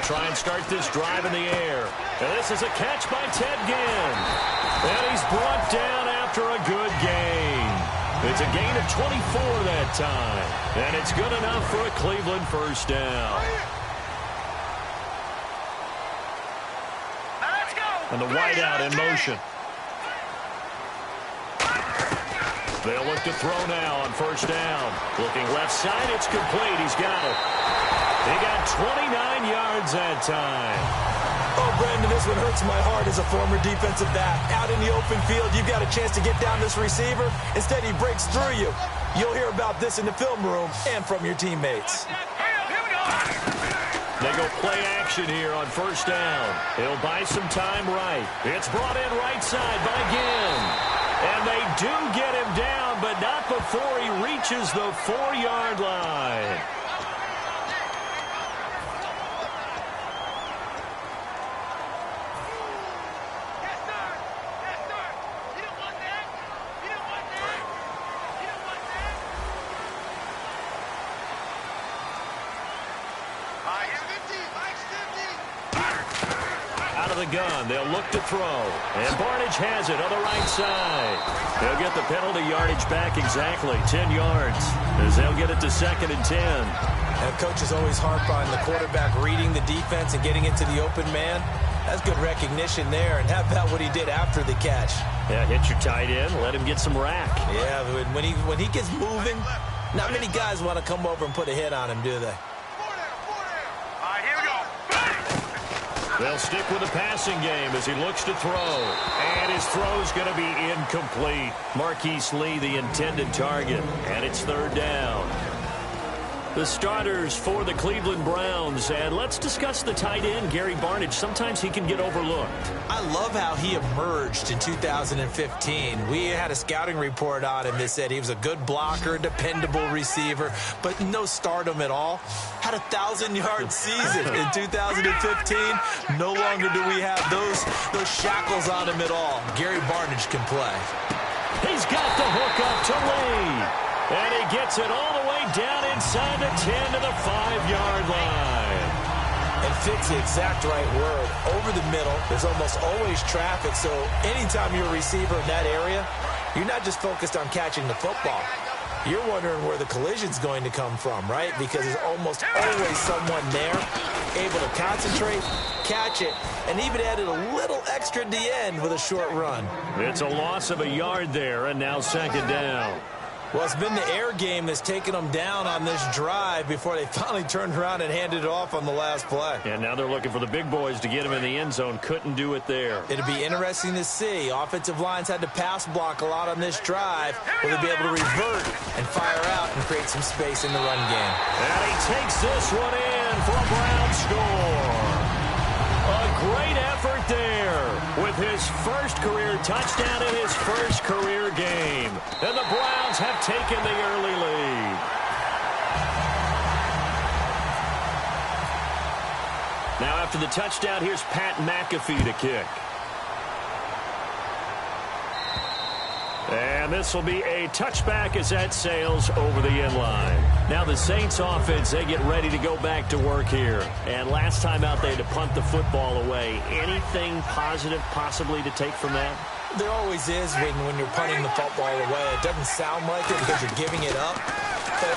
They'll try and start this drive in the air. And this is a catch by Ted Ginn. And he's brought down after a good gain. It's a gain of 24 that time. And it's good enough for a Cleveland first down. And the wideout in motion. They'll look to throw now on first down. Looking left side, it's complete. He's got it. He got 29 yards that time. Oh, Brandon, this one hurts my heart as a former defensive back. Out in the open field, you've got a chance to get down this receiver. Instead, he breaks through you. You'll hear about this in the film room and from your teammates. They go play action here on first down. He'll buy some time right. It's brought in right side by Ginn. And they do get him down, but not before he reaches the 4-yard line. Out of the gun, they'll look to throw. And Barnidge has it on the right side. They'll get the penalty yardage back exactly, 10 yards, as they'll get it to 2nd and 10. And coach is always harp on the quarterback reading the defense and getting into the open man. That's good recognition there. And how about what he did after the catch? Yeah, hit your tight end, let him get some rack. Yeah, when he gets moving, not many guys want to come over and put a hit on him, do they? They'll stick with the passing game as he looks to throw. And his throw's going to be incomplete. Marquise Lee, the intended target. And it's 3rd down. The starters for the Cleveland Browns. And let's discuss the tight end, Gary Barnidge. Sometimes he can get overlooked. I love how he emerged in 2015. We had a scouting report on him that said he was a good blocker, dependable receiver, but no stardom at all. Had a 1,000-yard season in 2015. No longer do we have those shackles on him at all. Gary Barnidge can play. He's got the hook up to Lee. And he gets it all the way down inside the 10 to the 5-yard line. And fits the exact right word. Over the middle, there's almost always traffic. So anytime you're a receiver in that area, you're not just focused on catching the football. You're wondering where the collision's going to come from, right? Because there's almost always someone there able to concentrate, catch it, and even added a little extra at the end with a short run. It's a loss of a yard there, and now 2nd down. Well, it's been the air game that's taken them down on this drive before they finally turned around and handed it off on the last play. And now they're looking for the big boys to get him in the end zone. Couldn't do it there. It'll be interesting to see. Offensive lines had to pass block a lot on this drive. Will they be able to revert and fire out and create some space in the run game? And he takes this one in for a Brown score. A great effort there with his first career touchdown in his first career game. And the Browns have taken the early lead. Now after the touchdown, here's Pat McAfee to kick. And this will be a touchback as that sails over the end line. Now the Saints offense, they get ready to go back to work here. And last time out, they had to punt the football away. Anything positive possibly to take from that? There always is when you're punting the football away. It doesn't sound like it because you're giving it up. But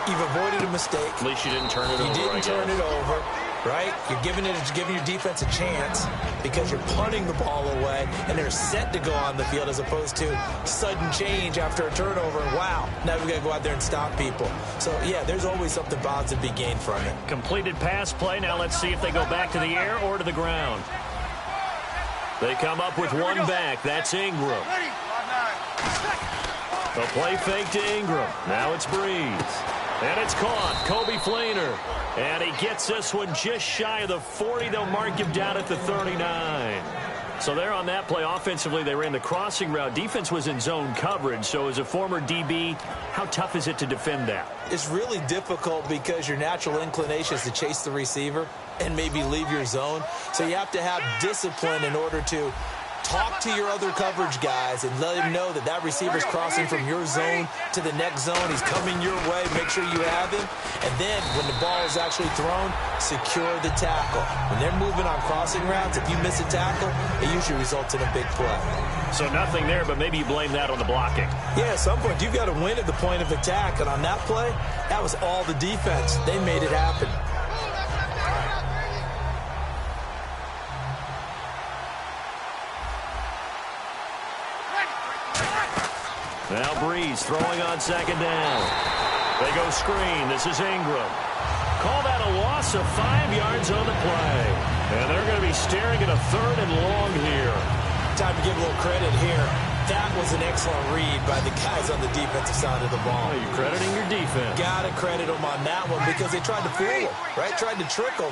you've avoided a mistake. At least you didn't turn it over. You didn't turn it over. Right? You're giving your defense a chance because you're punting the ball away and they're set to go on the field as opposed to sudden change after a turnover. And wow, now we've got to go out there and stop people. So, yeah, there's always something positive to be gained from it. Completed pass play. Now let's see if they go back to the air or to the ground. They come up with one back. That's Ingram. The play fake to Ingram. Now it's Breeze. And it's caught. Kobe Fleener. And he gets this one just shy of the 40. They'll mark him down at the 39. So there on that play, offensively, they ran the crossing route. Defense was in zone coverage. So as a former DB, how tough is it to defend that? It's really difficult because your natural inclination is to chase the receiver and maybe leave your zone. So you have to have discipline in order to talk to your other coverage guys and let him know that that receiver's crossing from your zone to the next zone. He's coming your way. Make sure you have him. And then when the ball is actually thrown, secure the tackle. When they're moving on crossing routes, if you miss a tackle, it usually results in a big play. So nothing there, but maybe you blame that on the blocking. Yeah, at some point, you've got to win at the point of attack. And on that play, that was all the defense. They made it happen. Now Breeze throwing on second down. They go screen. This is Ingram. Call that a loss of 5 yards on the play. And they're going to be staring at a 3rd and long here. Time to give a little credit here. That was an excellent read by the guys on the defensive side of the ball. Oh, you're crediting your defense. Got to credit them on that one because they tried to fool him, right? Tried to trick him.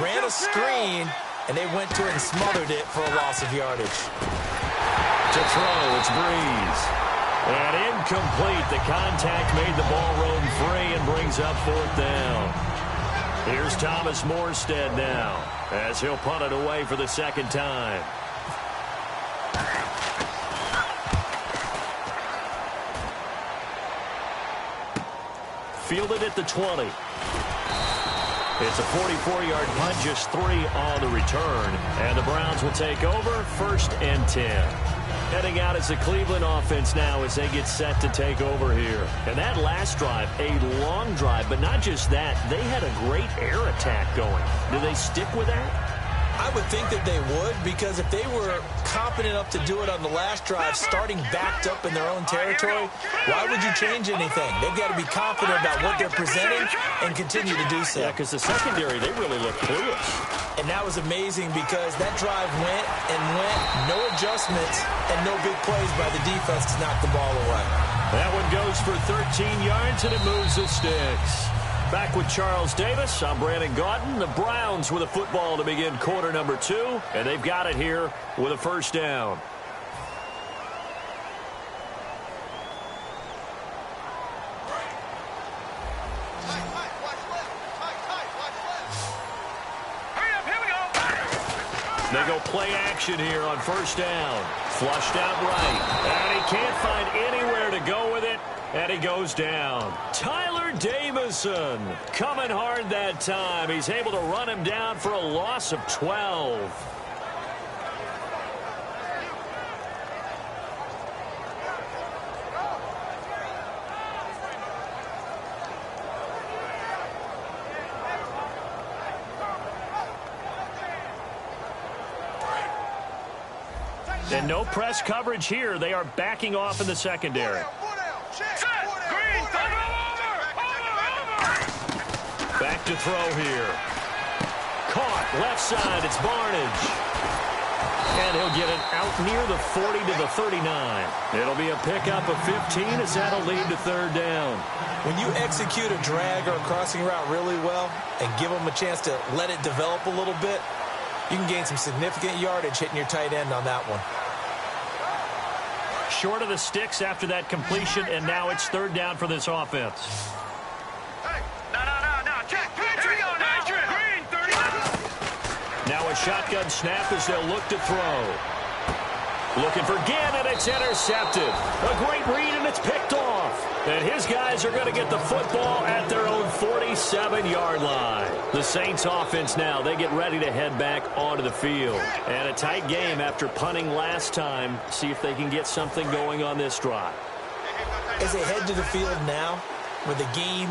Ran a screen, and they went to it and smothered it for a loss of yardage. To throw, it's Breeze. And incomplete. The contact made the ball roam free and brings up 4th down. Here's Thomas Morstead now as he'll punt it away for the 2nd time. Fielded at the 20. It's a 44-yard punt, just 3 on the return. And the Browns will take over, 1st and 10. Heading out as the Cleveland offense now as they get set to take over here. And that last drive, a long drive, but not just that. They had a great air attack going. Do they stick with that? I would think that they would, because if they were confident enough to do it on the last drive, starting backed up in their own territory, why would you change anything? They've got to be confident about what they're presenting and continue to do so. Yeah, because the secondary, they really look clueless. And that was amazing because that drive went and went, no adjustments, and no big plays by the defense to knock the ball away. That one goes for 13 yards, and it moves the sticks. Back with Charles Davis, I'm Brandon Gaudin. The Browns with a football to begin quarter number 2, and they've got it here with a 1st down. They go play action here on 1st down. Flushed out right, and he can't find anywhere to go with it. And he goes down. Tyler Davison coming hard that time. He's able to run him down for a loss of 12. And no press coverage here. They are backing off in the secondary. Back to throw here. Caught left side. It's Barnage. And he'll get it out near the 40 to the 39. It'll be a pickup of 15 as that'll lead to 3rd down. When you execute a drag or a crossing route really well and give them a chance to let it develop a little bit, you can gain some significant yardage hitting your tight end on that one. Short of the sticks after that completion, and now it's 3rd down for this offense. Now a shotgun snap as they'll look to throw. Looking for Ginn, and it's intercepted. A great read, and it's picked off. And his guys are going to get the football at their own 47-yard line. The Saints offense now, they get ready to head back onto the field. And a tight game after punting last time. See if they can get something going on this drive. As they head to the field now, with the game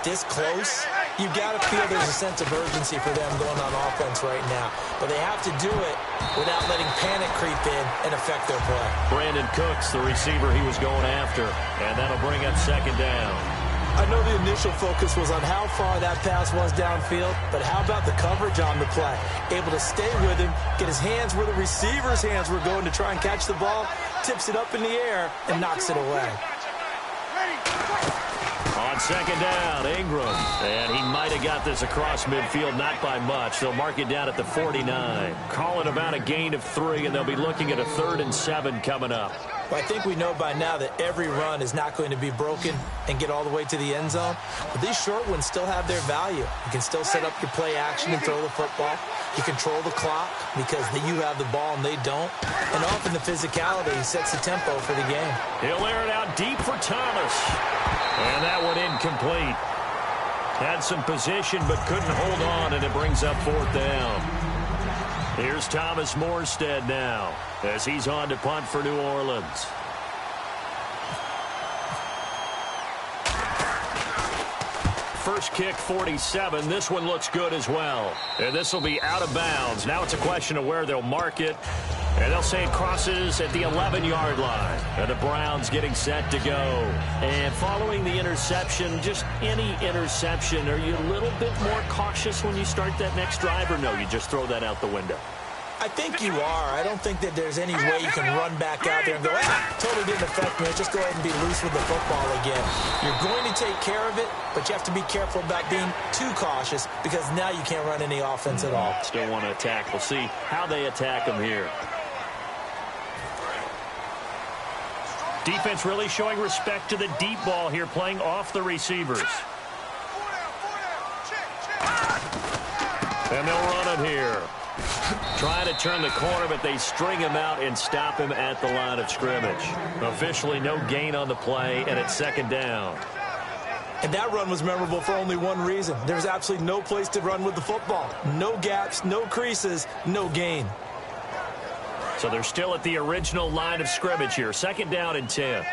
this close, you've got to feel there's a sense of urgency for them going on offense right now. But they have to do it without letting panic creep in and affect their play. Brandon Cooks, the receiver he was going after. And that'll bring up 2nd down. I know the initial focus was on how far that pass was downfield, but how about the coverage on the play? Able to stay with him, get his hands where the receiver's hands were going to try and catch the ball, tips it up in the air, and knocks it away. On 2nd down, Ingram. And he might have got this across midfield, not by much. They'll mark it down at the 49. Call it about a gain of 3, and they'll be looking at a 3rd and 7 coming up. Well, I think we know by now that every run is not going to be broken and get all the way to the end zone. But these short ones still have their value. You can still set up your play action and throw the football. You control the clock because you have the ball and they don't. And often the physicality sets the tempo for the game. He'll air it out deep for Thomas. And that one incomplete. Had some position but couldn't hold on, and it brings up 4th down. Here's Thomas Morstead now as he's on to punt for New Orleans. First kick, 47. This one looks good as well. And this will be out of bounds. Now it's a question of where they'll mark it. And they'll say it crosses at the 11-yard line. And the Browns getting set to go. And following the interception, just any interception, are you a little bit more cautious when you start that next drive, or no, you just throw that out the window? I think you are. I don't think that there's any way you can run back out there and go, totally didn't affect me. Just go ahead and be loose with the football again. You're going to take care of it, but you have to be careful about being too cautious because now you can't run any offense at all. Still want to attack. We'll see how they attack them here. Defense really showing respect to the deep ball here, playing off the receivers. And they'll run it here. Trying to turn the corner, but they string him out and stop him at the line of scrimmage. Officially no gain on the play, and it's 2nd down. And that run was memorable for only one reason. There was absolutely no place to run with the football. No gaps, no creases, no gain. So they're still at the original line of scrimmage here. 2nd down and 10.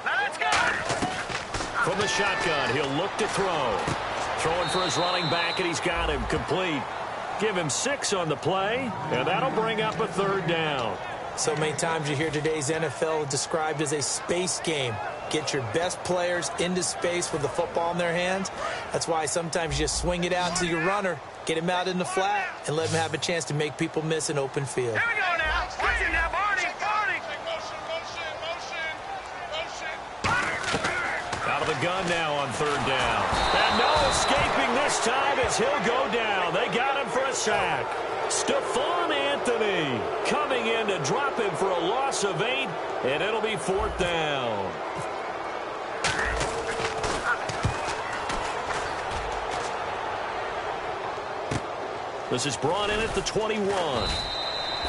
Let's go! From the shotgun, he'll look to throw. Throwing for his running back, and he's got him complete. Give him 6 on the play, and that'll bring up a 3rd down. So many times you hear today's NFL described as a space game. Get your best players into space with the football in their hands. That's why sometimes you just swing it out to your runner, get him out in the flat, and let him have a chance to make people miss an open field. Here we go now. Watch it now, Barney. Out of the gun now on 3rd down. And no escaping this time as he'll go down. They got him for a sack. Stephon Anthony coming in to drop him for a loss of 8, and it'll be 4th down. This is brought in at the 21.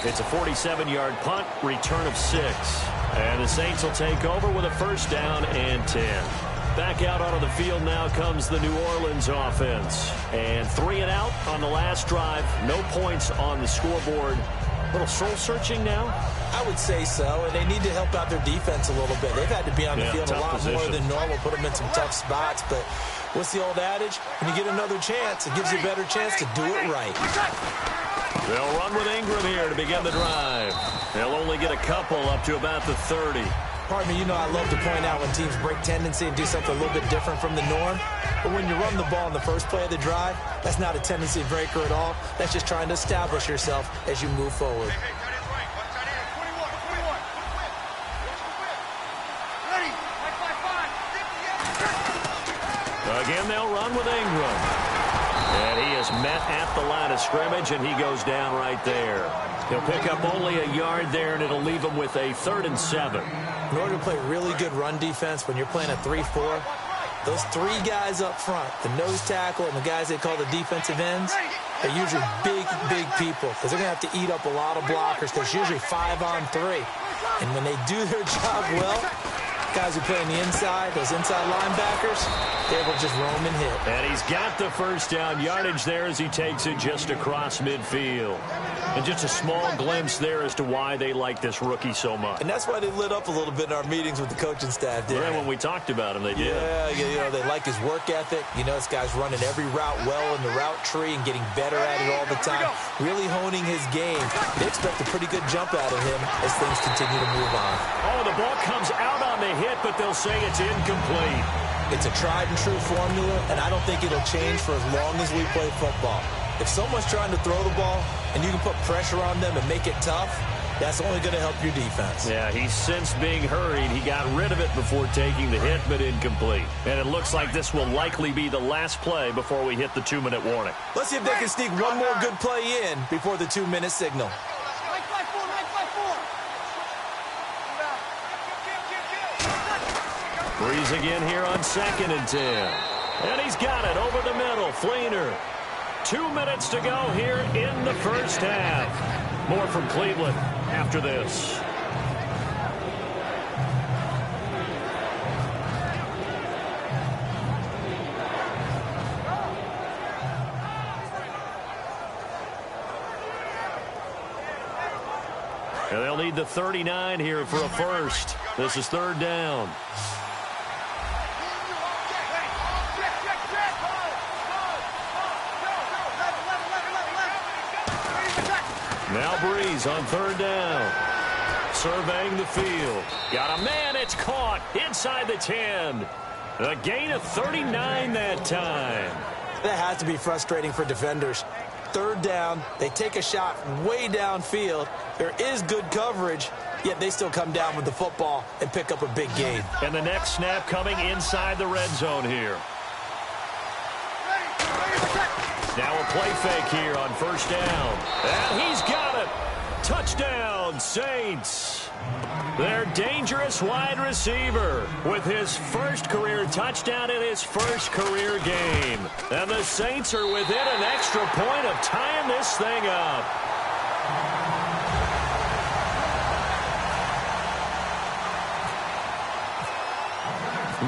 It's a 47-yard punt, return of 6. And the Saints will take over with a 1st down and 10. Back out onto the field now comes the New Orleans offense. And 3 and out on the last drive. No points on the scoreboard. A little soul-searching now? I would say so, and they need to help out their defense a little bit. They've had to be on the field a lot more than normal, put them in some tough spots. But what's the old adage? When you get another chance, it gives you a better chance to do it right. They'll run with Ingram here to begin the drive. They'll only get a couple up to about the 30. Pardon me, you know I love to point out when teams break tendency and do something a little bit different from the norm. But when you run the ball in the first play of the drive, that's not a tendency breaker at all. That's just trying to establish yourself as you move forward. Again, they'll run with Ingram. And he is met at the line of scrimmage, and he goes down right there. He'll pick up only a yard there, and it'll leave him with a 3rd and 7. In order to play really good run defense when you're playing a 3-4, those 3 guys up front, the nose tackle and the guys they call the defensive ends, they're usually big people because they're going to have to eat up a lot of blockers because it's usually 5 on 3. And when they do their job well, guys who play on the inside, those inside linebackers, they're able to just roam and hit. And he's got the 1st down yardage there as he takes it just across midfield. And just a small glimpse there as to why they like this rookie so much. And that's why they lit up a little bit in our meetings with the coaching staff, didn't they? When we talked about him, they did. Yeah, you know, they like his work ethic. You know, this guy's running every route well in the route tree and getting better at it all the time. Really honing his game. They expect a pretty good jump out of him as things continue to move on. Oh, the ball comes out on the hit, but they'll say it's incomplete. It's a tried-and-true formula, and I don't think it'll change for as long as we play football. If someone's trying to throw the ball and you can put pressure on them and make it tough, that's only going to help your defense. Yeah, he's since being hurried. He got rid of it before taking the hit, but incomplete. And it looks like this will likely be the last play before we hit the 2-minute warning. Let's see if they can sneak one more good play in before the 2-minute signal. Breeze again here on 2nd and 10. And he's got it over the middle. Fleener. 2 minutes to go here in the first half. More from Cleveland after this. And they'll need the 39 here for a first. This is 3rd down. Now Breeze on 3rd down. Surveying the field. Got a man. It's caught inside the 10. A gain of 39 that time. That has to be frustrating for defenders. 3rd down, they take a shot way downfield. There is good coverage, yet they still come down with the football and pick up a big gain. And the next snap coming inside the red zone here. Now a play fake here on 1st down. And he's got it. Touchdown, Saints. Their dangerous wide receiver with his first career touchdown in his first career game. And the Saints are within an extra point of tying this thing up.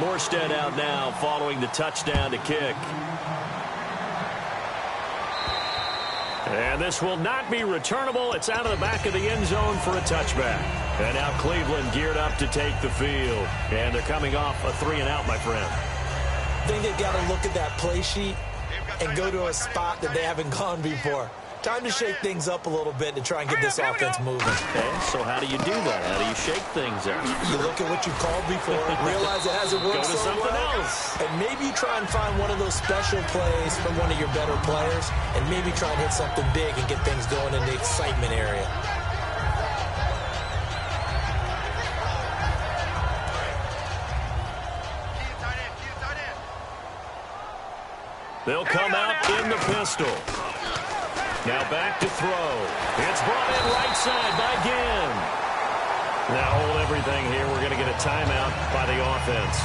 Morstead out now following the touchdown to kick. And this will not be returnable. It's out of the back of the end zone for a touchback. And now Cleveland geared up to take the field. And they're coming off a 3-and-out, my friend. I think they've got to look at that play sheet and go to a spot that they haven't gone before. Time to shake things up a little bit to try and get this offense moving. Okay, so how do you do that? How do you shake things up? You look at what you called before, realize it hasn't worked Go to something else. and maybe try and find one of those special plays from one of your better players, and maybe try and hit something big and get things going in the excitement area. They'll come out in the pistol. Now back to throw. It's brought in right side by Ginn. Now hold everything here. We're going to get a timeout by the offense.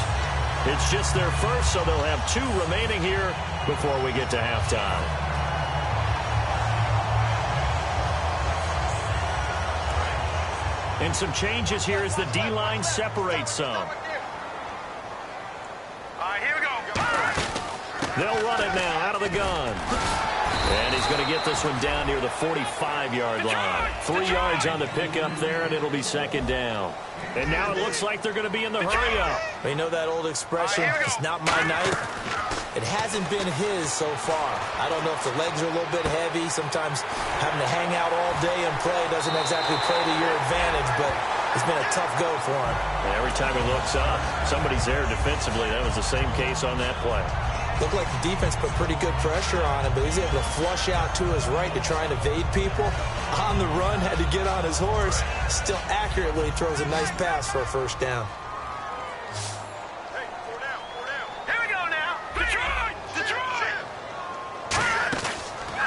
It's just their first, so they'll have 2 remaining here before we get to halftime. And some changes here as the D-line separates some. All right, here we go. They'll run it now out of the gun. And he's going to get this one down near the 45-yard line. 3 yards on the pickup there, and it'll be 2nd down. And now it looks like they're going to be in the hurry-up. You know that old expression, it's not my night? It hasn't been his so far. I don't know if the legs are a little bit heavy. Sometimes having to hang out all day and play doesn't exactly play to your advantage, but it's been a tough go for him. And every time he looks up, somebody's there defensively. That was the same case on that play. Looked like the defense put pretty good pressure on him, but he's able to flush out to his right to try and evade people. On the run, had to get on his horse. Still accurately throws a nice pass for a 1st down. Hey, 4 down, 4 down. Here we go now. Detroit! Detroit!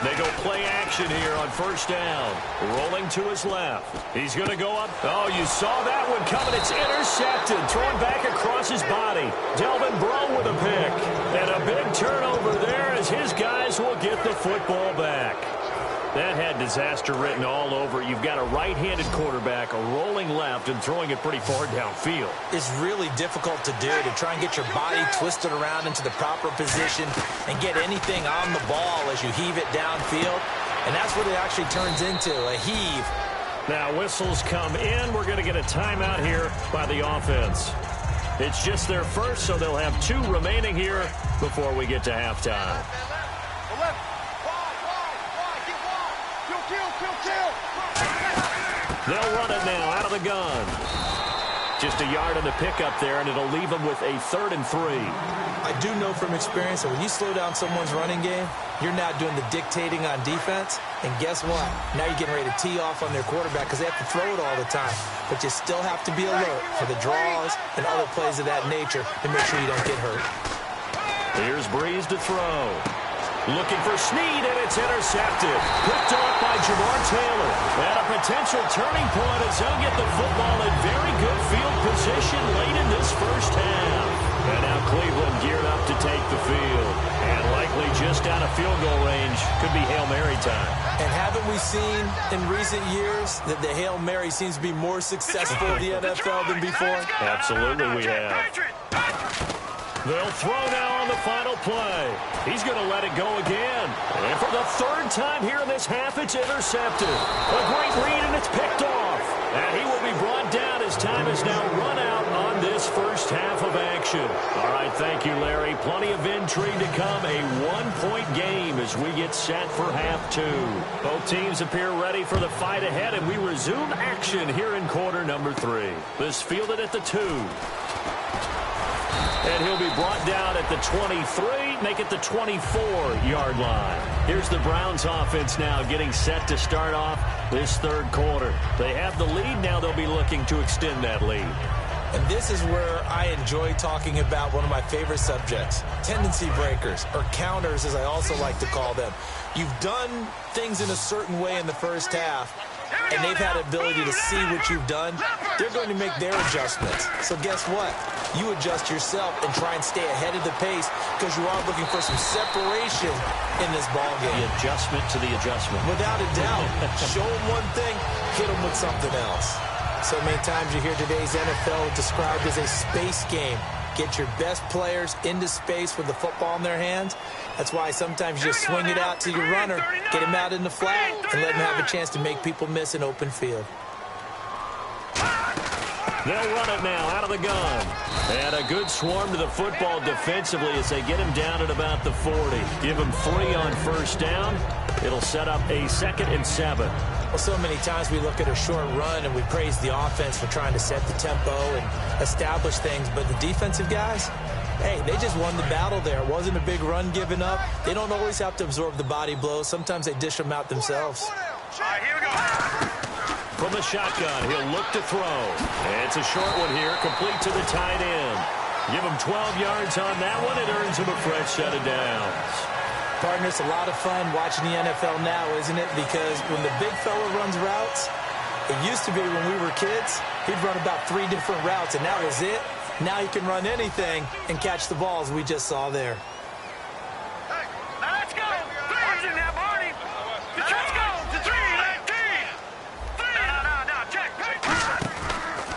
They go play action here on 1st down. Rolling to his left. He's going to go up. Oh, you saw that one coming. It's intercepted. Thrown back across his body. Delvin Breaux with a pick. And a big turnover there as his guys will get the football back. That had disaster written all over. You've got a right-handed quarterback, a rolling left, and throwing it pretty far downfield. It's really difficult to do, to try and get your body twisted around into the proper position and get anything on the ball as you heave it downfield. And that's what it actually turns into, a heave. Now whistles come in. We're going to get a timeout here by the offense. It's just their first, so they'll have 2 remaining here before we get to halftime. They'll run it now out of the gun. Just a yard on the pickup there, and it'll leave them with a 3rd and 3. I do know from experience that when you slow down someone's running game, you're not doing the dictating on defense. And guess what? Now you're getting ready to tee off on their quarterback because they have to throw it all the time. But you still have to be alert for the draws and other plays of that nature to make sure you don't get hurt. Here's Breeze to throw. Looking for Snead, and it's intercepted. Picked off by Jamar Taylor. And a potential turning point as they'll get the football in very good field position late in this first half. And now Cleveland geared up to take the field. And likely just out of field goal range. Could be Hail Mary time. And haven't we seen in recent years that the Hail Mary seems to be more successful in the NFL than before? Absolutely we have. They'll throw now on the final play. He's going to let it go again. And for the third time here in this half, it's intercepted. A great read, and it's picked off. And he will be brought down as time is now run out on this first half of action. All right, thank you, Larry. Plenty of intrigue to come. A one-point game as we get set for half two. Both teams appear ready for the fight ahead, and we resume action here in quarter number 3. This fielded at the 2. And he'll be brought down at the 23, make it the 24-yard line. Here's the Browns offense now getting set to start off this third quarter. They have the lead. Now they'll be looking to extend that lead. And this is where I enjoy talking about one of my favorite subjects, tendency breakers, or counters as I also like to call them. You've done things in a certain way in the first half, and they've had the ability to see what you've done. They're going to make their adjustments. So guess what? You adjust yourself and try and stay ahead of the pace because you are looking for some separation in this ball game. The adjustment to the adjustment. Without a doubt. Show them one thing, hit them with something else. So many times you hear today's NFL described as a space game. Get your best players into space with the football in their hands. That's why sometimes you just swing it out to your runner, get him out in the flat, and let him have a chance to make people miss an open field. They'll run it now out of the gun. And a good swarm to the football defensively as they get him down at about the 40. Give him 3 on first down. It'll set up a 2nd and 7. Well, so many times we look at a short run and we praise the offense for trying to set the tempo and establish things. But the defensive guys, hey, they just won the battle there. It wasn't a big run given up. They don't always have to absorb the body blows. Sometimes they dish them out themselves. All right, here we go. From the shotgun, he'll look to throw. And it's a short one here, complete to the tight end. Give him 12 yards on that one. It earns him a fresh set of downs. Partner, it's a lot of fun watching the NFL now, isn't it? Because when the big fella runs routes, it used to be when we were kids, he'd run about 3 different routes, and that was it. Now he can run anything and catch the balls we just saw there. Hey, now let's go. Who's in there, Barney? Let's go. The 3-19. No, check.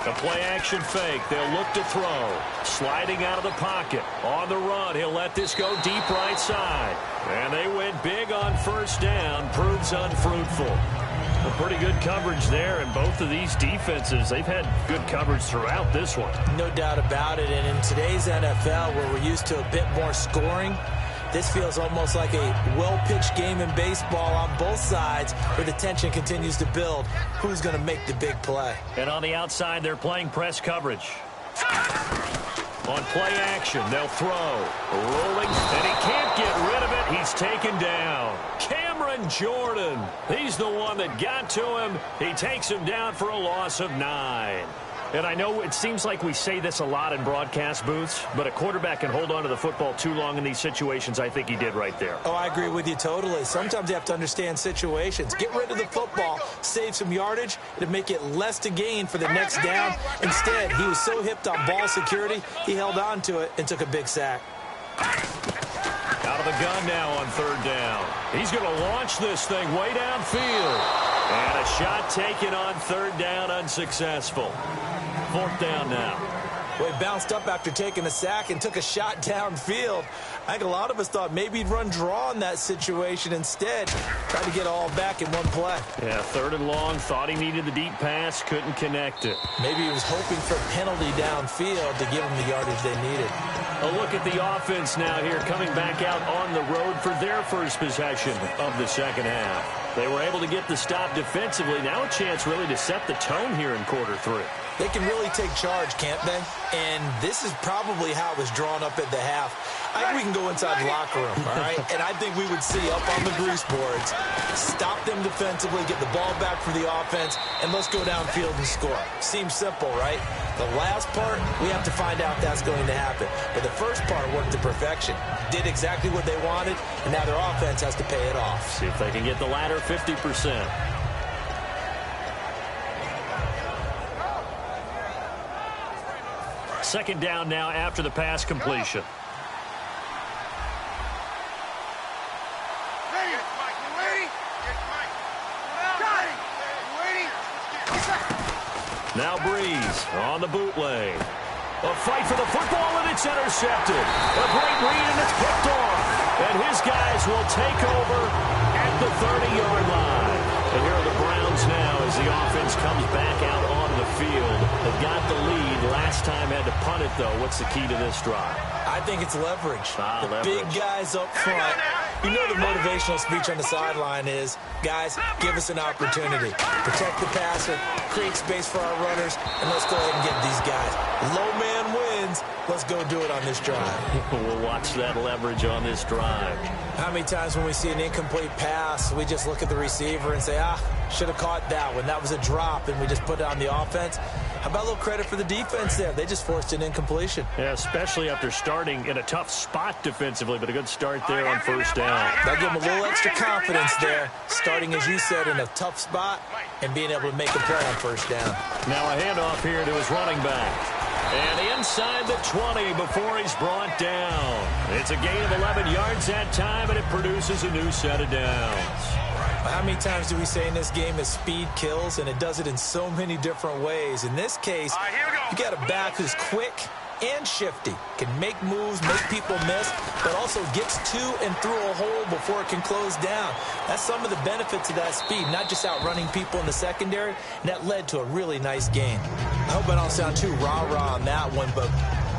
A play-action fake. They'll look to throw. Sliding out of the pocket. On the run, he'll let this go deep right side. And they went big on first down. Proves unfruitful. Well, pretty good coverage there, and both of these defenses, they've had good coverage throughout this one. No doubt about it, and in today's NFL, where we're used to a bit more scoring, this feels almost like a well-pitched game in baseball on both sides where the tension continues to build. Who's going to make the big play? And on the outside, they're playing press coverage. On play action, they'll throw. Rolling, and he can't get rid of it. He's taken down. Cameron Jordan. He's the one that got to him. He takes him down for a loss of 9. And I know it seems like we say this a lot in broadcast booths, but a quarterback can hold on to the football too long in these situations. I think he did right there. Oh, I agree with you totally. Sometimes you have to understand situations. Get rid of the football, save some yardage, to make it less to gain for the next down. Instead, he was so hipped on ball security, he held on to it and took a big sack. Out of the gun now on third down. He's going to launch this thing way downfield. And a shot taken on third down, unsuccessful. 4th down now. Well, he bounced up after taking a sack and took a shot downfield. I think a lot of us thought maybe he'd run draw in that situation instead. Tried to get it all back in one play. Yeah, 3rd and long. Thought he needed the deep pass. Couldn't connect it. Maybe he was hoping for a penalty downfield to give him the yardage they needed. A look at the offense now here, coming back out on the road for their first possession of the second half. They were able to get the stop defensively. Now a chance really to set the tone here in quarter 3. They can really take charge, can't they? And this is probably how it was drawn up at the half. I think we can go inside the locker room, all right? And I think we would see up on the grease boards, stop them defensively, get the ball back for the offense, and let's go downfield and score. Seems simple, right? The last part, we have to find out if that's going to happen. But the first part worked to perfection. Did exactly what they wanted, and now their offense has to pay it off. See if they can get the latter 50%. Second down now after the pass completion. Now Breeze on the bootleg. A fight for the football, and it's intercepted. A great read, and it's picked off. And his guys will take over at the 30-yard line. And here are the Browns now as the offense comes back out onto the field. They've got the lead. Last time had to punt it, though. What's the key to this drive? I think it's leverage. Leverage. Big guys up front. You know the motivational speech on the sideline is, guys, give us an opportunity. Protect the passer, create space for our runners, and let's go ahead and get these guys. Low man wins. Let's go do it on this drive. We'll watch that leverage on this drive. How many times when we see an incomplete pass, we just look at the receiver and say, should have caught that one. That was a drop, and we just put it on the offense. How about a little credit for the defense there? They just forced an incompletion. Yeah, especially after starting in a tough spot defensively, but a good start there on first down. They'll give them a little extra confidence there, starting, as you said, in a tough spot and being able to make a play on first down. Now a handoff here to his running back. And inside the 20 before he's brought down. It's a gain of 11 yards that time, and it produces a new set of downs. How many times do we say in this game that speed kills, and it does it in so many different ways? In this case, you got a back who's quick and shifty, can make moves, make people miss, but also gets to and through a hole before it can close down. That's some of the benefits of that speed, not just outrunning people in the secondary, and that led to a really nice gain. I hope I don't sound too rah-rah on that one, but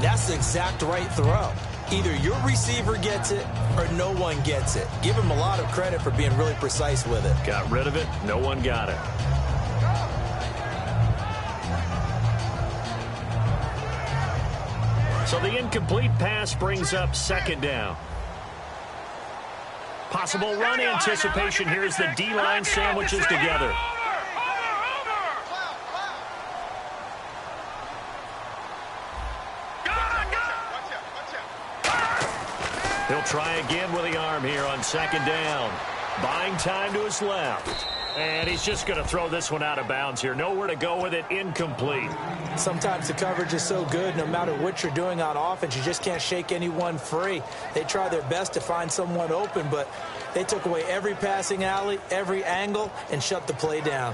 that's the exact right throw. Either your receiver gets it or no one gets it. Give him a lot of credit for being really precise with it. Got rid of it. No one got it. So the incomplete pass brings up second down. Possible run anticipation here as the D-line sandwiches together. He'll try again with the arm here on second down. Buying time to his left. And he's just going to throw this one out of bounds here. Nowhere to go with it. Incomplete. Sometimes the coverage is so good, no matter what you're doing on offense, you just can't shake anyone free. They try their best to find someone open, but they took away every passing alley, every angle, and shut the play down.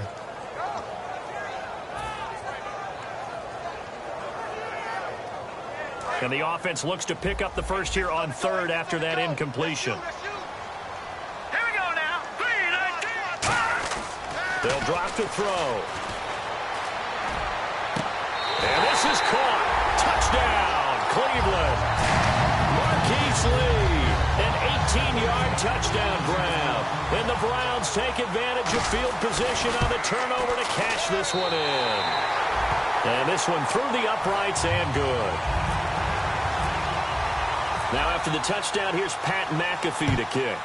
And the offense looks to pick up the first here on third after that incompletion. Here we go now. 3, 19. They'll drop to throw. And this is caught. Touchdown, Cleveland. Marquise Lee, an 18-yard touchdown grab. And the Browns take advantage of field position on the turnover to cash this one in. And this one through the uprights and good. Now after the touchdown, here's Pat McAfee to kick.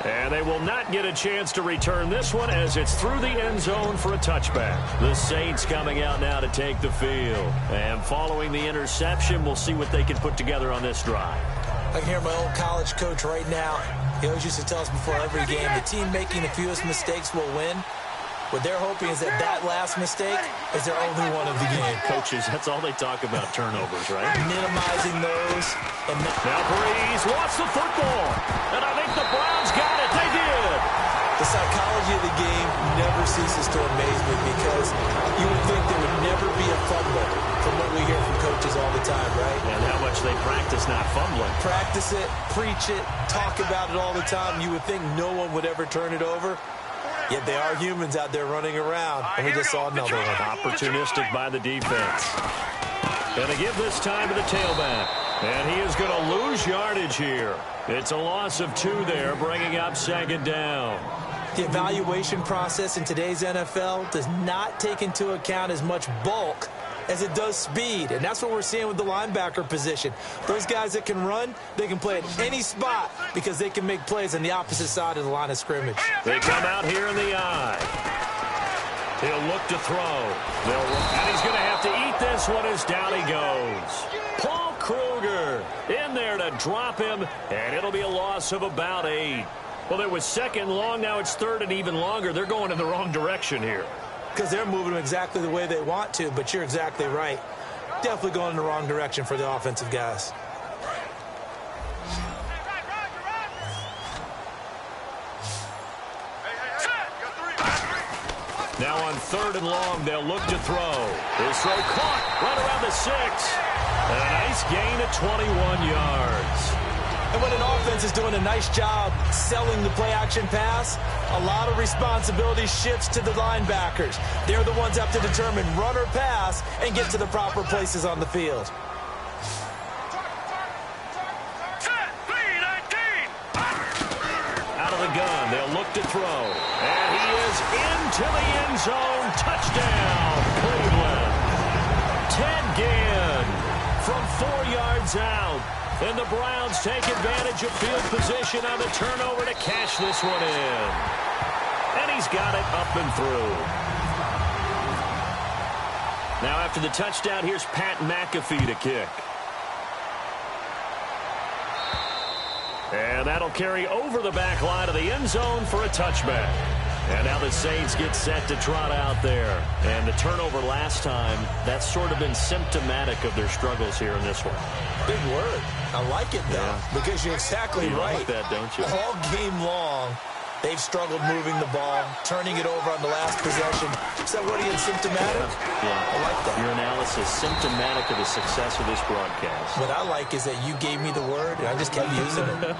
And they will not get a chance to return this one as it's through the end zone for a touchback. The Saints coming out now to take the field. And following the interception, we'll see what they can put together on this drive. I can hear my old college coach right now. He always used to tell us before every game, the team making the fewest mistakes will win. What they're hoping is that that last mistake is their only one of the game. Coaches, that's all they talk about, turnovers, right? Minimizing those. And now Breeze lost the football. And I think the Browns got it. They did. The psychology of the game never ceases to amaze me because you would think there would never be a fumble from what we hear from coaches all the time, right? And how much they practice not fumbling. Practice it, preach it, talk about it all the time. You would think no one would ever turn it over. Yet they are humans out there running around, and we just saw another one. Opportunistic by the defense. Going to give this time to the tailback. And he is going to lose yardage here. It's a loss of 2 there, bringing up second down. The evaluation process in today's NFL does not take into account as much bulk as it does speed, and that's what we're seeing with the linebacker position. Those guys that can run, they can play at any spot because they can make plays on the opposite side of the line of scrimmage. They come out here in the eye. He'll look to throw. And he's going to have to eat this one as down he goes. Paul Kruger in there to drop him, and it'll be a loss of about 8. Well, it was second long. Now it's third and even longer. They're going in the wrong direction here. because they're moving them exactly the way they want to, but you're exactly right. Definitely going in the wrong direction for the offensive guys. Now on 3rd and long, they'll look to throw. His throw caught right around the 6. And a nice gain of 21 yards. And when an offense is doing a nice job selling the play-action pass, a lot of responsibility shifts to the linebackers. They're the ones that have to determine run or pass and get to the proper places on the field. Out of the gun, they'll look to throw. And he is into the end zone. Touchdown, Cleveland. Ted Ginn from 4 yards out. And the Browns take advantage of field position on the turnover to cash this one in. And he's got it up and through. Now after the touchdown, here's Pat McAfee to kick. And that'll carry over the back line of the end zone for a touchback. And now the Saints get set to trot out there. And the turnover last time, that's sort of been symptomatic of their struggles here in this one. Big word. I like it, though, because you're exactly right. You like that, don't you? All game long, they've struggled moving the ball, turning it over on the last possession. Is that what he had, symptomatic? Yeah. I like that. Your analysis, symptomatic of the success of this broadcast. What I like is that you gave me the word, and I just kept using it.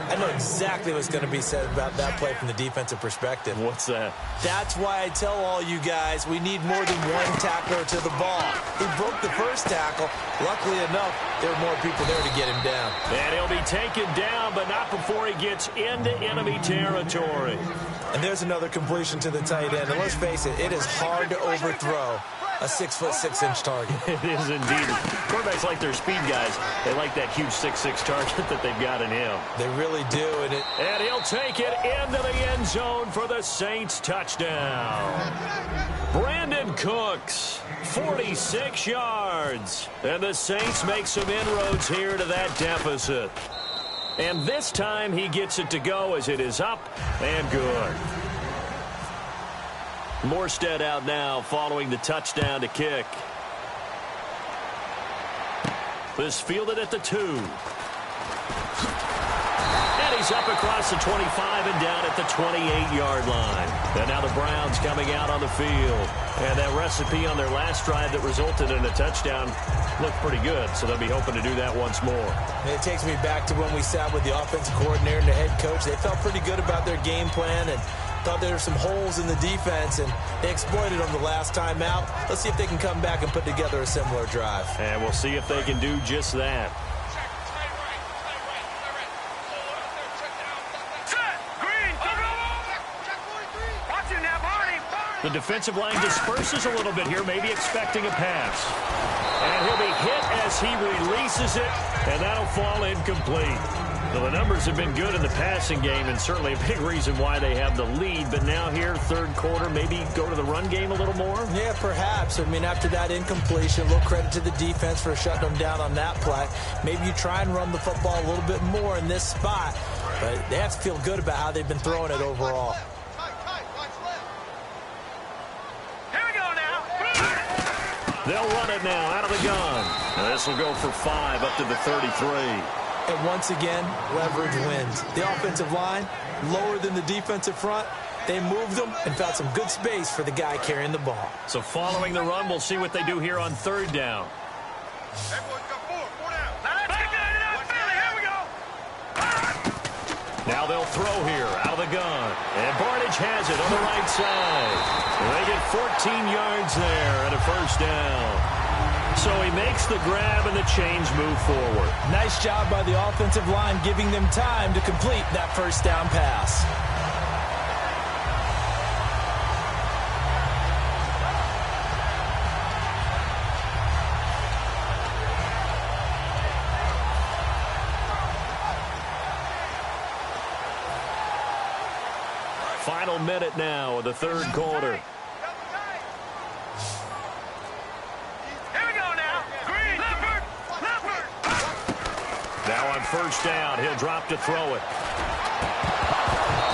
I know exactly what's going to be said about that play from the defensive perspective. What's that? That's why I tell all you guys we need more than one tackler to the ball. He broke the first tackle. Luckily enough, there were more people there to get him down. And he'll be taken down, but not before he gets into enemy territory. And there's another completion to the tight end. And let's face it, it is hard to overthrow a 6'6" target. It is indeed. Quarterbacks like their speed guys. They like that huge 6'6" target that they've got in him. They really do. And he'll take it into the end zone for the Saints touchdown. Brandon Cooks, 46 yards. And the Saints make some inroads here to that deficit. And this time he gets it to go as it is up and good. Morstead out now following the touchdown to kick. This fielded at the 2. And he's up across the 25 and down at the 28-yard line. And now the Browns coming out on the field. And that recipe on their last drive that resulted in a touchdown looked pretty good, so they'll be hoping to do that once more. And it takes me back to when we sat with the offensive coordinator and the head coach. They felt pretty good about their game plan and thought there were some holes in the defense, and they exploited them the last time out. Let's see if they can come back and put together a similar drive. And we'll see if they can do just that. The defensive line disperses a little bit here, maybe expecting a pass. And he'll be hit as he releases it, and that'll fall incomplete. Well, the numbers have been good in the passing game, and certainly a big reason why they have the lead. But now here, third quarter, maybe go to the run game a little more? Yeah, perhaps. I mean, after that incompletion, a little credit to the defense for shutting them down on that play. Maybe you try and run the football a little bit more in this spot. But they have to feel good about how they've been throwing it overall. They'll run it now out of the gun. And this will go for 5 up to the 33. And once again, leverage wins. The offensive line, lower than the defensive front. They moved them and found some good space for the guy carrying the ball. So following the run, we'll see what they do here on third down. Now they'll throw here out of the gun. And Barnage has it on the right side. They get 14 yards there and a first down. So he makes the grab and the chains move forward. Nice job by the offensive line giving them time to complete that first down pass. Final minute now of the third quarter. Now on first down, he'll drop to throw it.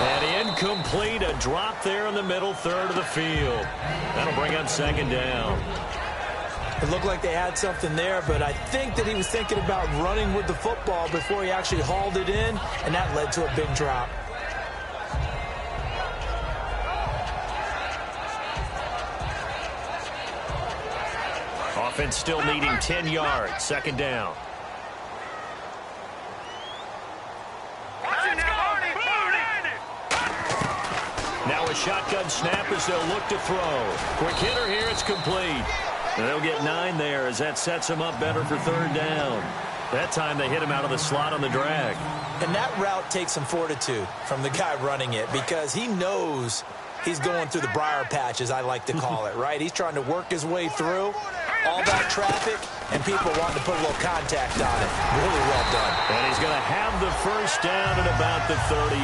And incomplete, a drop there in the middle third of the field. That'll bring up second down. It looked like they had something there, but I think that he was thinking about running with the football before he actually hauled it in, and that led to a big drop. Offense still needing 10 yards. Second down. Now a shotgun snap as they'll look to throw. Quick hitter here, it's complete. They'll get 9 there as that sets them up better for third down. That time they hit him out of the slot on the drag. And that route takes some fortitude from the guy running it because he knows he's going through the briar patch, as I like to call it, right? He's trying to work his way through all that traffic and people wanting to put a little contact on it. Really well done. And he's going to have the first down at about the 38.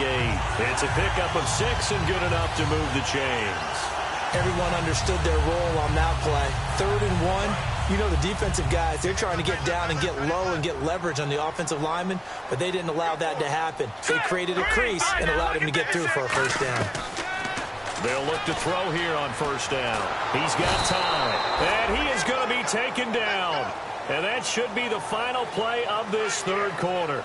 It's a pickup of 6 and good enough to move the chains. Everyone understood their role on that play. 3rd and 1. You know the defensive guys, they're trying to get down and get low and get leverage on the offensive lineman, but they didn't allow that to happen. They created a crease and allowed him to get through for a first down. They'll look to throw here on first down. He's got time. And he is going to be taken down. And that should be the final play of this third quarter.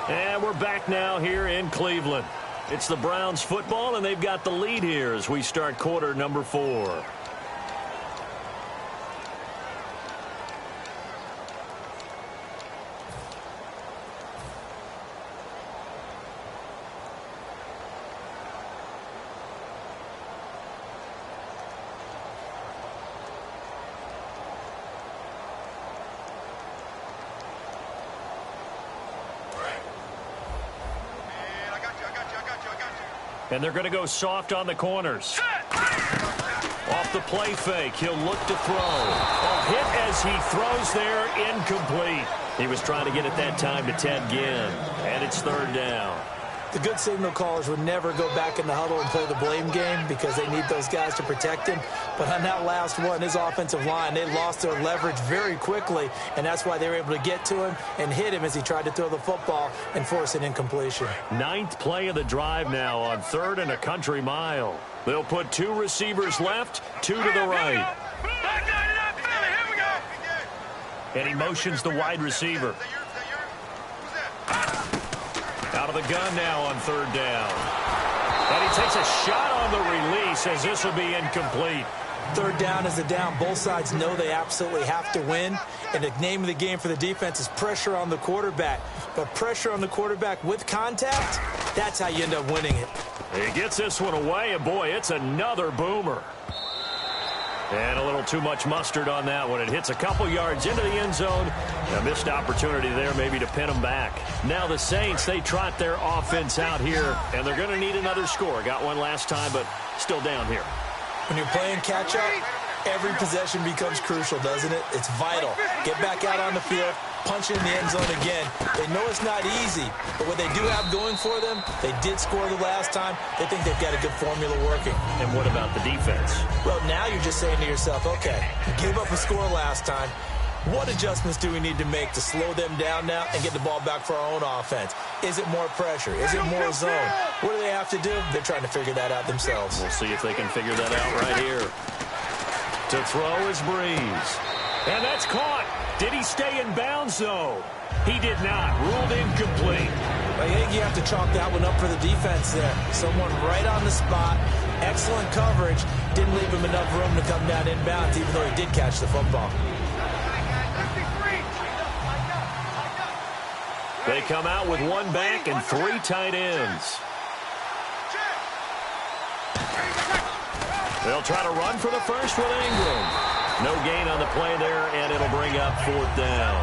And we're back now here in Cleveland. It's the Browns football, and they've got the lead here as we start quarter number 4. And they're going to go soft on the corners. Off the play fake, he'll look to throw. A hit as he throws there, incomplete. He was trying to get it that time to Ted Ginn. And it's third down. The good signal callers would never go back in the huddle and play the blame game because they need those guys to protect him. But on that last one, his offensive line, they lost their leverage very quickly, and that's why they were able to get to him and hit him as he tried to throw the football and force an incompletion. 9th play of the drive now on 3rd and a country mile. They'll put 2 receivers left, 2 to the right. And he motions the wide receiver. Out of the gun now on 3rd down. And he takes a shot on the release as this will be incomplete. 3rd down is a down. Both sides know they absolutely have to win. And the name of the game for the defense is pressure on the quarterback. But pressure on the quarterback with contact, that's how you end up winning it. He gets this one away, and boy, it's another boomer. And a little too much mustard on that one. It hits a couple yards into the end zone. A missed opportunity there maybe to pin them back. Now the Saints, they trot their offense out here, and they're going to need another score. Got one last time, but still down here. When you're playing catch-up, every possession becomes crucial, doesn't it? It's vital. Get back out on the field, punch in the end zone again. They know it's not easy, but what they do have going for them, they did score the last time. They think they've got a good formula working. And what about the defense? Well, now you're just saying to yourself, okay, we gave up a score last time. What adjustments do we need to make to slow them down now and get the ball back for our own offense? Is it more pressure? Is it more zone? What do they have to do? They're trying to figure that out themselves. We'll see if they can figure that out right here. To throw is Breeze. And that's caught. Did he stay in bounds, though? He did not. Ruled incomplete. I think you have to chalk that one up for the defense there. Someone right on the spot. Excellent coverage. Didn't leave him enough room to come down inbounds, even though he did catch the football. They come out with 1 back and 3 tight ends. They'll try to run for the first with Ingram. No gain on the play there, and it'll bring up 4th down.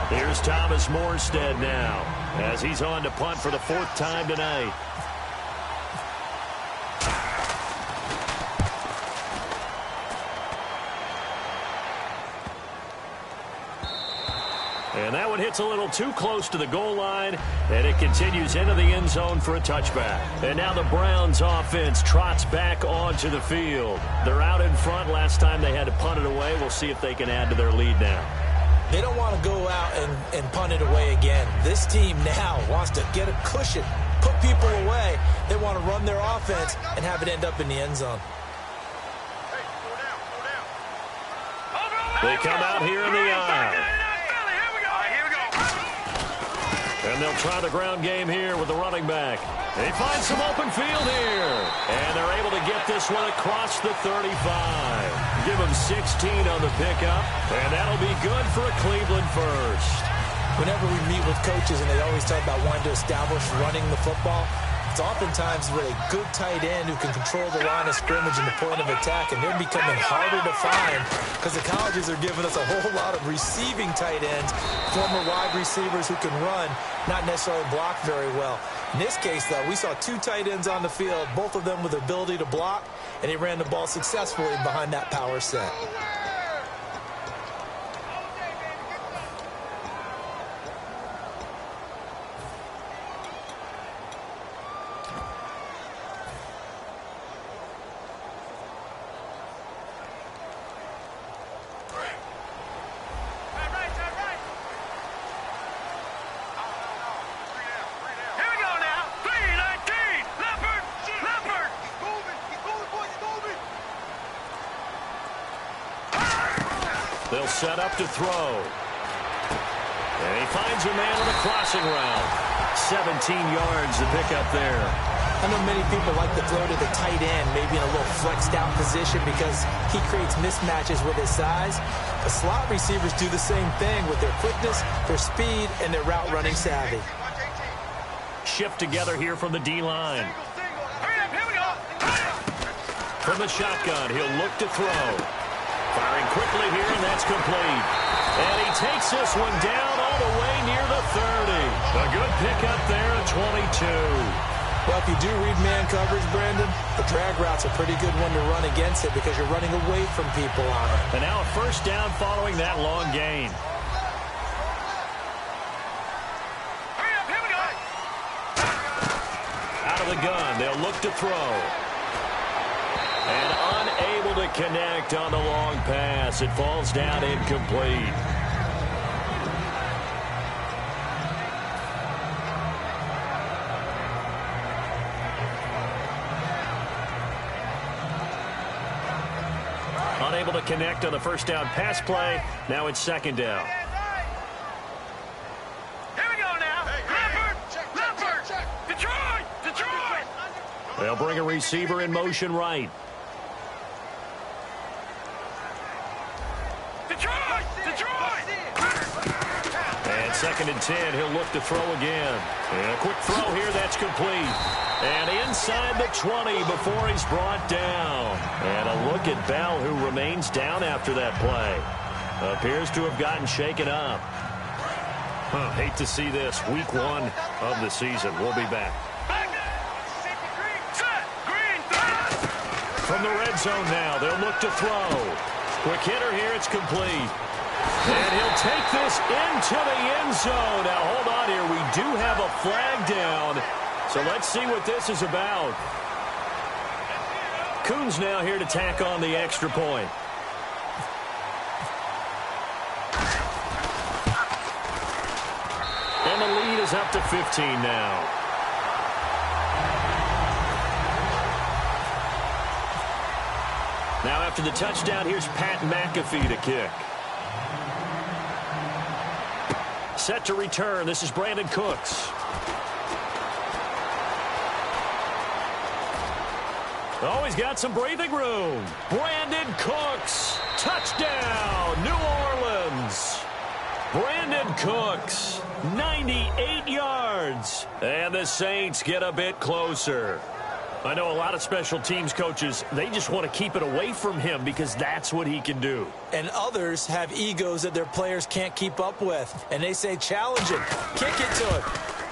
Here's Thomas Morstead now as he's on to punt for the 4th time tonight. And that one hits a little too close to the goal line, and it continues into the end zone for a touchback. And now the Browns offense trots back onto the field. They're out in front. Last time they had to punt it away. We'll see if they can add to their lead now. They don't want to go out and punt it away again. This team now wants to get a cushion, put people away. They want to run their offense and have it end up in the end zone. They come out here in the aisle. And they'll try the ground game here with the running back. They find some open field here. And they're able to get this one across the 35. Give them 16 on the pickup. And that'll be good for a Cleveland first. Whenever we meet with coaches and they always talk about wanting to establish running the football, it's oftentimes with a good tight end who can control the line of scrimmage and the point of attack, and they're becoming harder to find because the colleges are giving us a whole lot of receiving tight ends, former wide receivers who can run, not necessarily block very well. In this case, though, we saw two tight ends on the field, both of them with the ability to block, and they ran the ball successfully behind that power set. They'll set up to throw. And he finds a man on the crossing route. 17 yards to pick up there. I know many people like to throw to the tight end, maybe in a little flexed out position because he creates mismatches with his size. The slot receivers do the same thing with their quickness, their speed, and their route running savvy. Shift together here from the D-line. From the shotgun, he'll look to throw. Firing quickly here, and that's complete. And he takes this one down all the way near the 30. A good pickup there at 22. Well, if you do read man coverage, Brandon, the drag route's a pretty good one to run against it because you're running away from people on it. And now a first down following that long gain. Here we go. Out of the gun, they'll look to throw. And unable to connect on the long pass. It falls down incomplete. Unable to connect on the first down pass play. Now it's second down. Here we go now. Leopard. Detroit. They'll bring a receiver in motion right. And second and 10, he'll look to throw again. And a quick throw here, that's complete. And inside the 20 before he's brought down. And a look at Bell, who remains down after that play. Appears to have gotten shaken up. Hate to see this. Week 1 of the season. We'll be back. From the red zone now, they'll look to throw. Quick hitter here, it's complete. And he'll take this into the end zone. Now, hold on here. We do have a flag down. So let's see what this is about. Coons now here to tack on the extra point. And the lead is up to 15 now. Now after the touchdown, here's Pat McAfee to kick. Set to return. This is Brandon Cooks. Oh, he's got some breathing room. Brandon Cooks. Touchdown, New Orleans. Brandon Cooks, 98 yards. And the Saints get a bit closer. I know a lot of special teams coaches, they just want to keep it away from him because that's what he can do. And others have egos that their players can't keep up with. And they say, challenge him, kick it to him.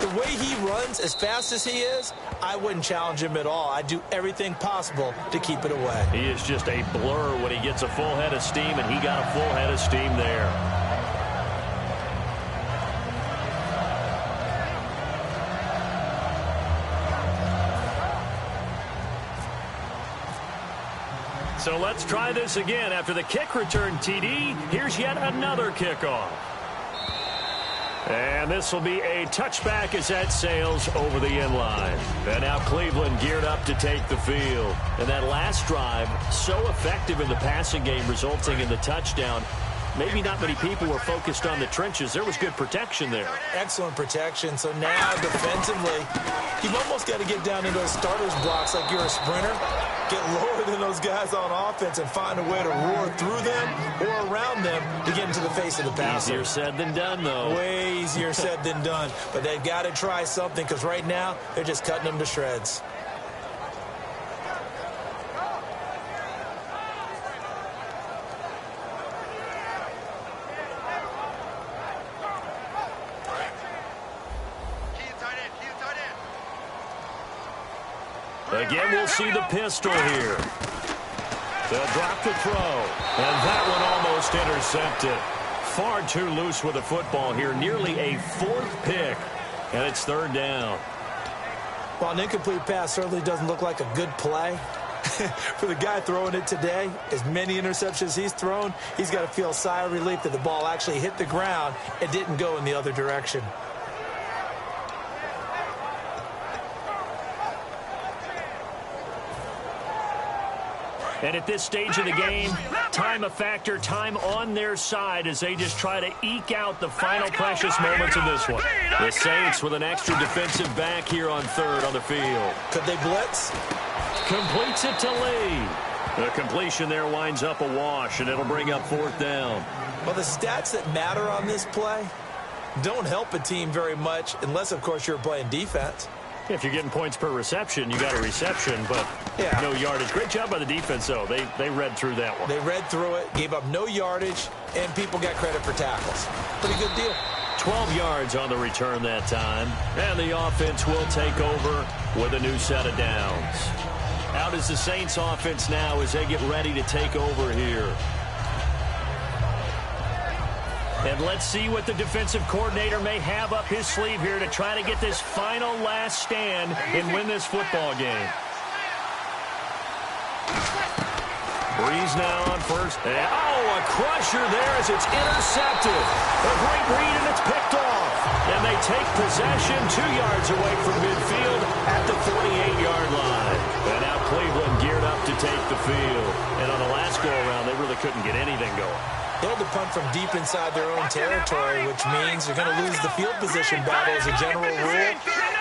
The way he runs as fast as he is, I wouldn't challenge him at all. I'd do everything possible to keep it away. He is just a blur when he gets a full head of steam, and he got a full head of steam there. So let's try this again. After the kick return TD, here's yet another kickoff. And this will be a touchback as that sails over the end line. And now Cleveland geared up to take the field. And that last drive, so effective in the passing game, resulting in the touchdown. Maybe not many people were focused on the trenches. There was good protection there. Excellent protection. So now defensively, you've almost got to get down into those starters blocks like you're a sprinter. Get lower than those guys on offense and find a way to roar through them or around them to get into the face of the passer. Easier said than done, though. Way easier said than done. But they've got to try something because right now they're just cutting them to shreds. Again, we'll see the pistol here. They'll drop the throw. And that one almost intercepted. Far too loose with the football here. Nearly a fourth pick. And it's third down. Well, an incomplete pass certainly doesn't look like a good play. For the guy throwing it today, as many interceptions he's thrown, he's got to feel a sigh of relief that the ball actually hit the ground and didn't go in the other direction. And at this stage of the game, time a factor, time on their side as they just try to eke out the final precious moments of this one. The Saints with an extra defensive back here on third on the field. Could they blitz? Completes it to Lee. The completion there winds up a wash, and it'll bring up fourth down. Well, the stats that matter on this play don't help a team very much unless, of course, you're playing defense. If you're getting points per reception, you got a reception, but no yardage. Great job by the defense, though. They read through that one. They read through it, gave up no yardage, and people got credit for tackles. Pretty good deal. 12 yards on the return that time. And the offense will take over with a new set of downs. Out is the Saints offense now as they get ready to take over here. And let's see what the defensive coordinator may have up his sleeve here to try to get this final last stand and win this football game. Breeze now on first. And, a crusher there as it's intercepted. A great read, and it's picked off. And they take possession 2 yards away from midfield at the 48-yard line. And now Cleveland geared up to take the field. And on the last go-around, they really couldn't get anything going. They had to punt from deep inside their own territory, which means they're going to lose the field position battle as a general rule.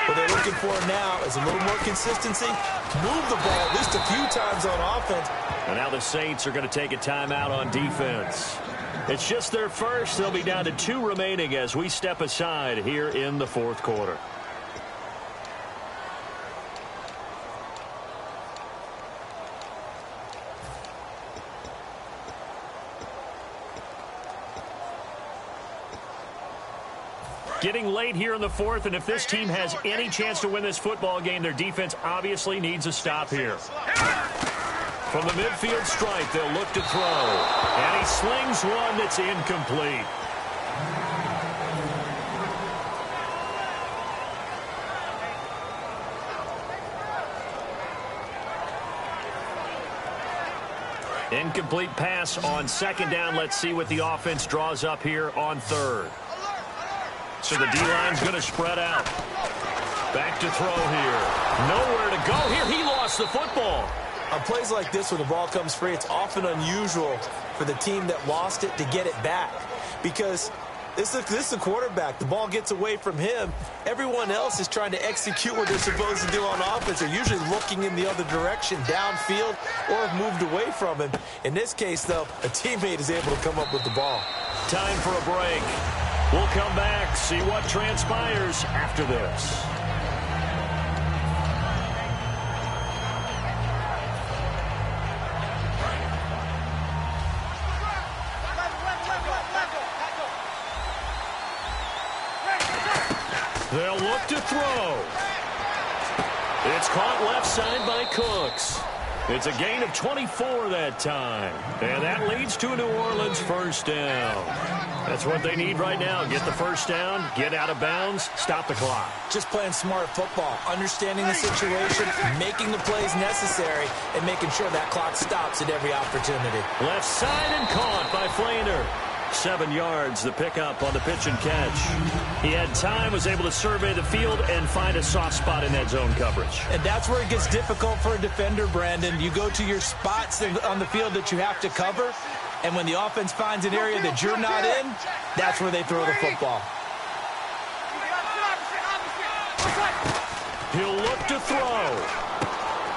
What they're looking for now is a little more consistency, move the ball at least a few times on offense. And now the Saints are going to take a timeout on defense. It's just their first. They'll be down to 2 remaining as we step aside here in the fourth quarter. Getting late here in the fourth, and if this team has any chance to win this football game, their defense obviously needs a stop here. From the midfield stripe, they'll look to throw. And he slings one that's incomplete. Incomplete pass on second down. Let's see what the offense draws up here on third. So the D-line's going to spread out. Back to throw here. Nowhere to go here. He lost the football. On plays like this, when the ball comes free, it's often unusual for the team that lost it to get it back. Because this is the quarterback. The ball gets away from him. Everyone else is trying to execute what they're supposed to do on offense. They're usually looking in the other direction, downfield, or have moved away from him. In this case, though, a teammate is able to come up with the ball. Time for a break. We'll come back, see what transpires after this. They'll look to throw. It's caught left side by Cooks. It's a gain of 24 that time. And that leads to a New Orleans first down. That's what they need right now. Get the first down, get out of bounds, stop the clock. Just playing smart football, understanding the situation, making the plays necessary, and making sure that clock stops at every opportunity. Left side and caught by Flainer. 7 yards, the pickup on the pitch and catch. He had time, was able to survey the field and find a soft spot in that zone coverage. And that's where it gets difficult for a defender, Brandon. You go to your spots on the field that you have to cover, and when the offense finds an area that you're not in, that's where they throw the football. He'll look to throw.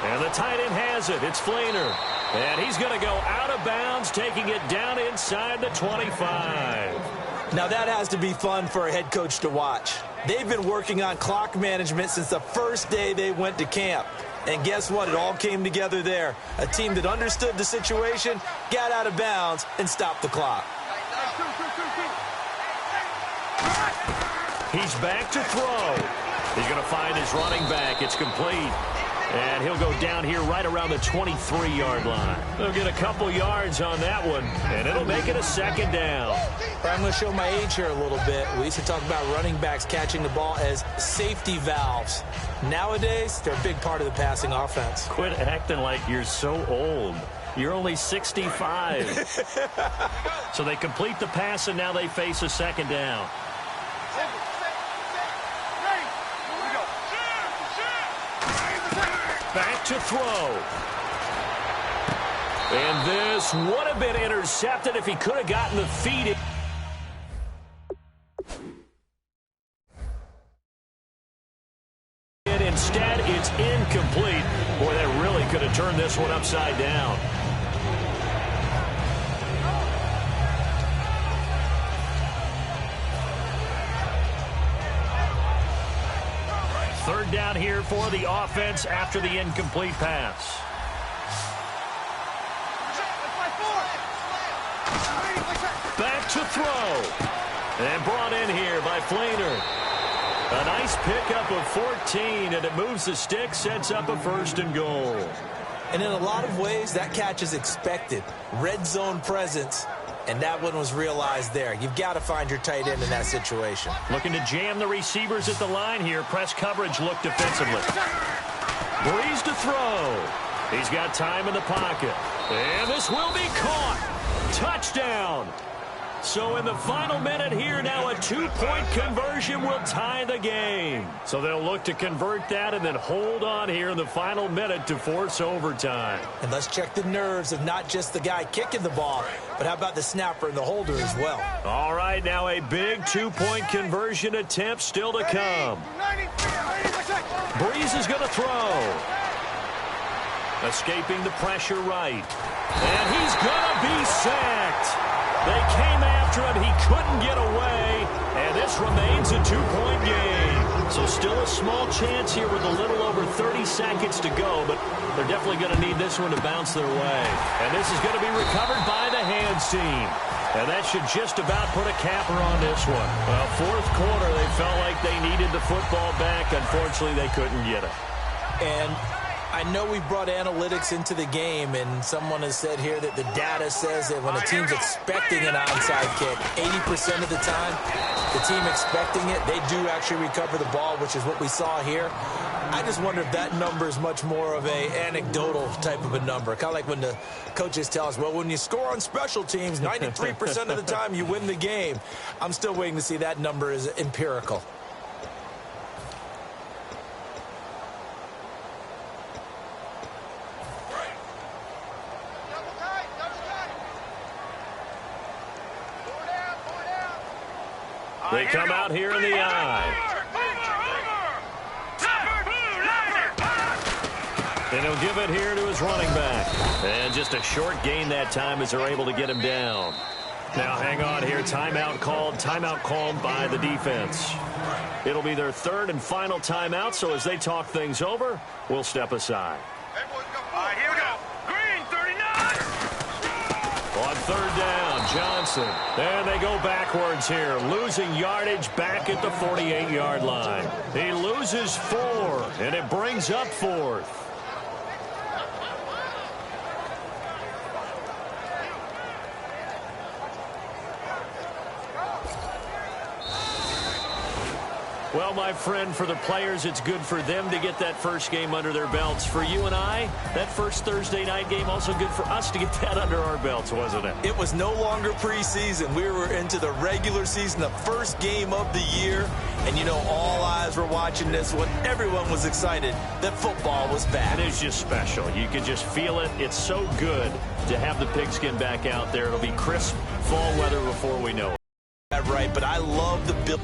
And the tight end has it. It's Flainer. And he's going to go out of bounds, taking it down inside the 25. Now that has to be fun for a head coach to watch. They've been working on clock management since the first day they went to camp. And guess what? It all came together there. A team that understood the situation, got out of bounds, and stopped the clock. He's back to throw. He's going to find his running back. It's complete. And he'll go down here right around the 23-yard line. They'll get a couple yards on that one, and it'll make it a second down. I'm going to show my age here a little bit. We used to talk about running backs catching the ball as safety valves. Nowadays, they're a big part of the passing offense. Quit acting like you're so old. You're only 65. So they complete the pass, and now they face a second down. Back to throw. And this would have been intercepted if he could have gotten the feet in. Instead, it's incomplete. Boy, that really could have turned this one upside down. Third down here for the offense after the incomplete pass. Back to throw. And brought in here by Flainer. A nice pickup of 14, and it moves the stick, sets up a first and goal. And in a lot of ways, that catch is expected. Red zone presence. And that one was realized there. You've got to find your tight end in that situation. Looking to jam the receivers at the line here. Press coverage look defensively. Breeze to throw. He's got time in the pocket. And this will be caught. Touchdown. So in the final minute here, now a 2-point conversion will tie the game. So they'll look to convert that and then hold on here in the final minute to force overtime. And let's check the nerves of not just the guy kicking the ball, but how about the snapper and the holder as well. All right, now a big 2-point conversion attempt still to come. Breeze is going to throw. Escaping the pressure right. And he's going to be sacked. They came after him. He couldn't get away. And this remains a 2-point game. So still a small chance here with a little over 30 seconds to go. But they're definitely going to need this one to bounce their way. And this is going to be recovered by the hands team. And that should just about put a capper on this one. Well, fourth quarter, they felt like they needed the football back. Unfortunately, they couldn't get it. And I know we brought analytics into the game, and someone has said here that the data says that when a team's expecting an onside kick, 80% of the time, the team expecting it, they do actually recover the ball, which is what we saw here. I just wonder if that number is much more of a anecdotal type of a number. Kind of like when the coaches tell us, well, when you score on special teams, 93% of the time you win the game. I'm still waiting to see that number is empirical. They come out here in the eye. And he'll give it here to his running back. And just a short gain that time as they're able to get him down. Now hang on here. Timeout called by the defense. It'll be their third and final timeout, so as they talk things over, we'll step aside. All right, here we go. Green, 39. On third down, Johnson. And they go backwards here, losing yardage back at the 48-yard line. He loses 4, and it brings up 4th. Well, my friend, for the players, it's good for them to get that first game under their belts. For you and I, that first Thursday night game, also good for us to get that under our belts, wasn't it? It was no longer preseason. We were into the regular season, the first game of the year. And, you know, all eyes were watching this when everyone was excited that football was back. It is just special. You can just feel it. It's so good to have the pigskin back out there. It'll be crisp fall weather before we know it. That's right, but I love the build.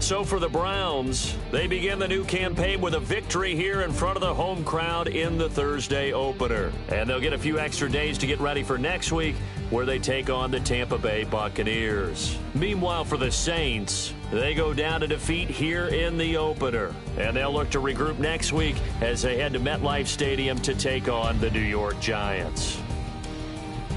So for the Browns, they begin the new campaign with a victory here in front of the home crowd in the Thursday opener. And they'll get a few extra days to get ready for next week, where they take on the Tampa Bay Buccaneers. Meanwhile, for the Saints, they go down to defeat here in the opener. And they'll look to regroup next week as they head to MetLife Stadium to take on the New York Giants.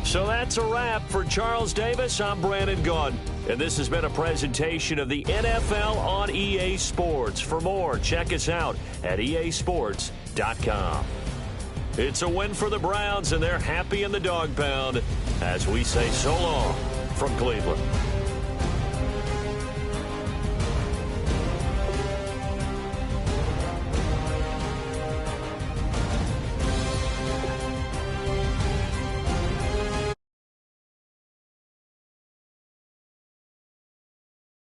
So that's a wrap. For Charles Davis, I'm Brandon Gaudin. And this has been a presentation of the NFL on EA Sports. For more, check us out at easports.com. It's a win for the Browns, and they're happy in the dog pound as we say so long from Cleveland.